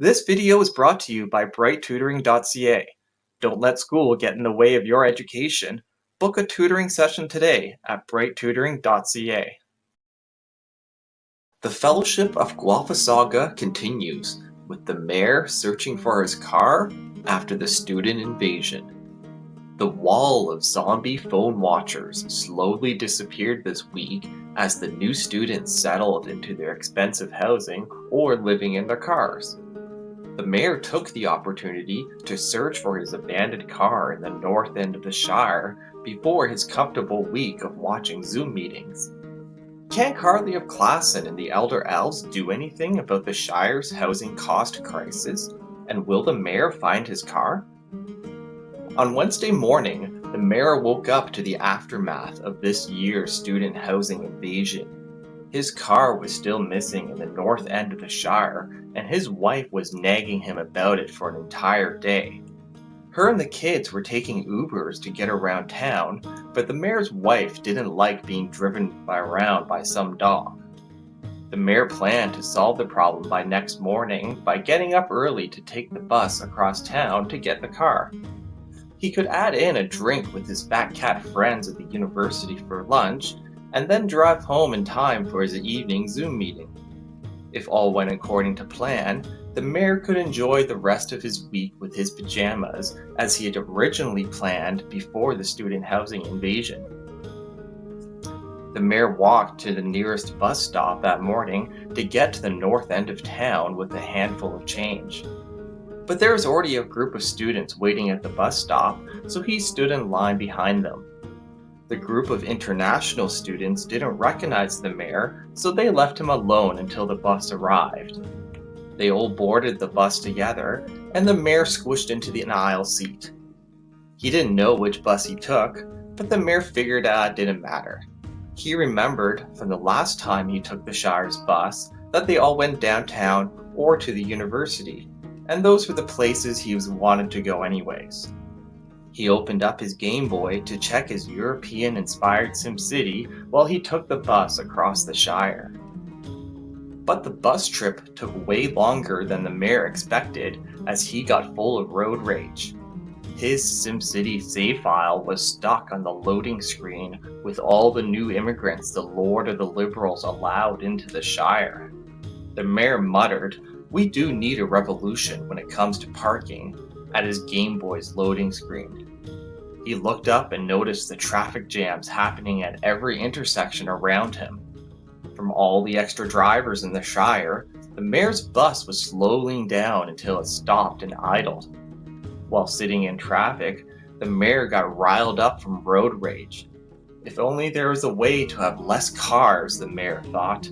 This video is brought to you by brighttutoring.ca. Don't let school get in the way of your education. Book a tutoring session today at brighttutoring.ca. The Fellowship of Guelphissauga continues, with the mayor searching for his car after the student invasion. The wall of zombie phone watchers slowly disappeared this week as the new students settled into their expensive housing or living in their cars. The mayor took the opportunity to search for his abandoned car in the north end of the Shire before his comfortable week of watching Zoom meetings. Can Carly of Klassen and the elder Elves do anything about the Shire's housing cost crisis? And will the mayor find his car? On Wednesday morning, the mayor woke up to the aftermath of this year's student housing invasion. His car was still missing in the north end of the Shire, and his wife was nagging him about it for an entire day. Her and the kids were taking Ubers to get around town, but the mayor's wife didn't like being driven around by some dog. The mayor planned to solve the problem by next morning by getting up early to take the bus across town to get the car. He could add in a drink with his fat cat friends at the university for lunch, and then drive home in time for his evening Zoom meeting. If all went according to plan, the mayor could enjoy the rest of his week with his pajamas as he had originally planned before the student housing invasion. The mayor walked to the nearest bus stop that morning to get to the north end of town with a handful of change. But there was already a group of students waiting at the bus stop, so he stood in line behind them. The group of international students didn't recognize the mayor, so they left him alone until the bus arrived. They all boarded the bus together, and the mayor squished into the aisle seat. He didn't know which bus he took, but the mayor figured it didn't matter. He remembered from the last time he took the Shire's bus that they all went downtown or to the university, and those were the places he wanted to go anyways. He opened up his Game Boy to check his European-inspired SimCity while he took the bus across the Shire. But the bus trip took way longer than the mayor expected as he got full of road rage. His SimCity save file was stuck on the loading screen with all the new immigrants the Lord of the Liberals allowed into the Shire. The mayor muttered, "We do need a revolution when it comes to parking," at his Game Boy's loading screen. He looked up and noticed the traffic jams happening at every intersection around him. From all the extra drivers in the Shire, the mayor's bus was slowing down until it stopped and idled. While sitting in traffic, the mayor got riled up from road rage. If only there was a way to have less cars, the mayor thought.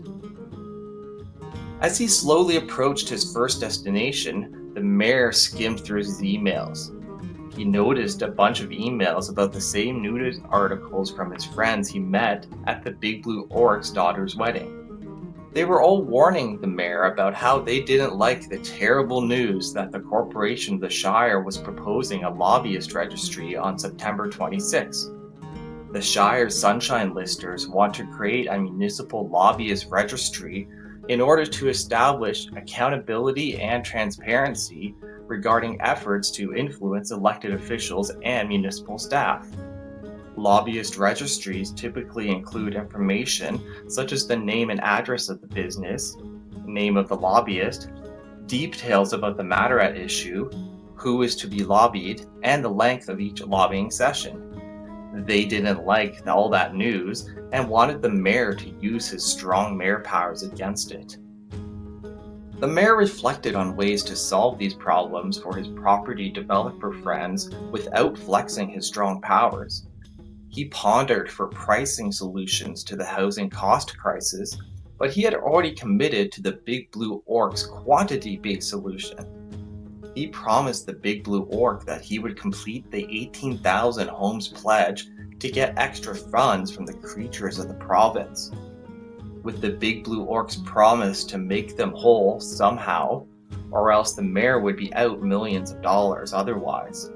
As he slowly approached his first destination, the mayor skimmed through his emails. He noticed a bunch of emails about the same news articles from his friends he met at the Big Blue Orc's daughter's wedding. They were all warning the mayor about how they didn't like the terrible news that the corporation of the Shire was proposing a lobbyist registry on September 26. The Shire's Sunshine Listers want to create a municipal lobbyist registry in order to establish accountability and transparency regarding efforts to influence elected officials and municipal staff. Lobbyist registries typically include information such as the name and address of the business, name of the lobbyist, details about the matter at issue, who is to be lobbied, and the length of each lobbying session. They didn't like all that news and wanted the mayor to use his strong mayor powers against it. The mayor reflected on ways to solve these problems for his property developer friends without flexing his strong powers. He pondered for pricing solutions to the housing cost crisis, but he had already committed to the Big Blue Orc's quantity-based solution. He promised the Big Blue Orc that he would complete the 18,000 homes pledge to get extra funds from the creatures of the province. With the Big Blue Orc's promise to make them whole somehow, or else the mayor would be out millions of dollars otherwise.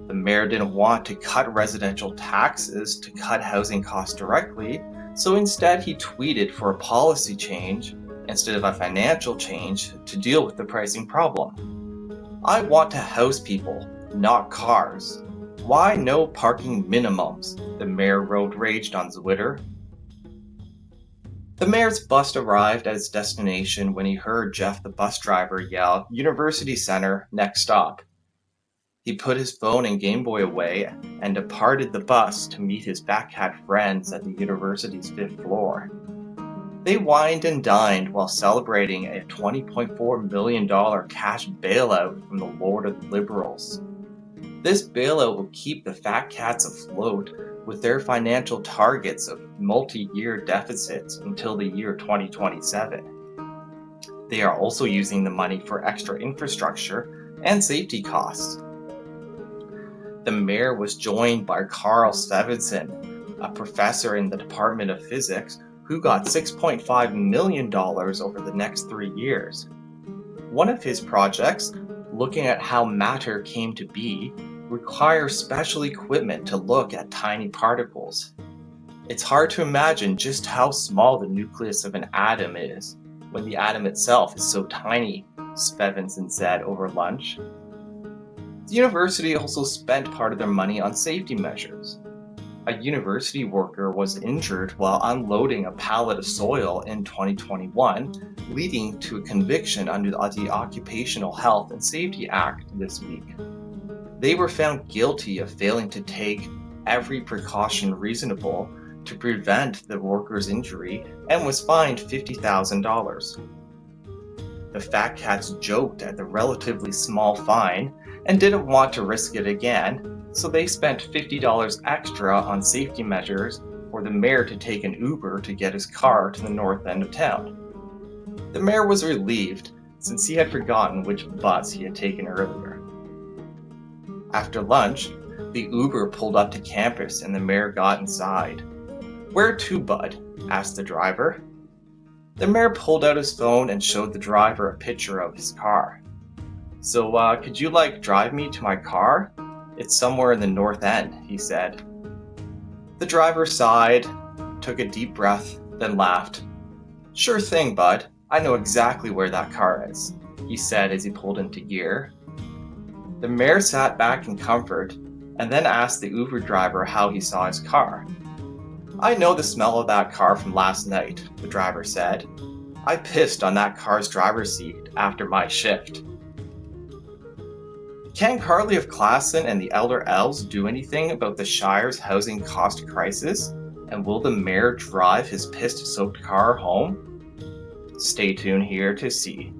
The mayor didn't want to cut residential taxes to cut housing costs directly, so instead he tweeted for a policy change instead of a financial change to deal with the pricing problem. I want to house people, not cars. Why no parking minimums? The mayor road raged on Twitter. The mayor's bus arrived at its destination when he heard Jeff the bus driver yell, "University Center, next stop." He put his phone and Game Boy away and departed the bus to meet his Fat Cat friends at the university's 5th floor. They wined and dined while celebrating a $20.4 million cash bailout from the Lord of the Liberals. This bailout will keep the Fat Cats afloat with their financial targets of multi-year deficits until the year 2027. They are also using the money for extra infrastructure and safety costs. The mayor was joined by Carl Stevenson, a professor in the Department of Physics, who got $6.5 million over the next 3 years. One of his projects, looking at how matter came to be, requires special equipment to look at tiny particles. It's hard to imagine just how small the nucleus of an atom is when the atom itself is so tiny, Stevenson said over lunch. The university also spent part of their money on safety measures. A university worker was injured while unloading a pallet of soil in 2021, leading to a conviction under the Occupational Health and Safety Act this week. They were found guilty of failing to take every precaution reasonable to prevent the worker's injury and was fined $50,000. The Fat Cats joked at the relatively small fine and didn't want to risk it again, so they spent $50 extra on safety measures for the mayor to take an Uber to get his car to the north end of town. The mayor was relieved since he had forgotten which bus he had taken earlier. After lunch, the Uber pulled up to campus and the mayor got inside. "Where to, bud?" asked the driver. The mayor pulled out his phone and showed the driver a picture of his car. "So, could you drive me to my car? It's somewhere in the north end," he said. The driver sighed, took a deep breath, then laughed. "Sure thing, bud. I know exactly where that car is," he said as he pulled into gear. The mayor sat back in comfort and then asked the Uber driver how he saw his car. "I know the smell of that car from last night," the driver said. "I pissed on that car's driver's seat after my shift." Can Carly of Klassen and the Elder Elves do anything about the Shire's housing cost crisis? And will the mayor drive his pissed-soaked car home? Stay tuned here to see.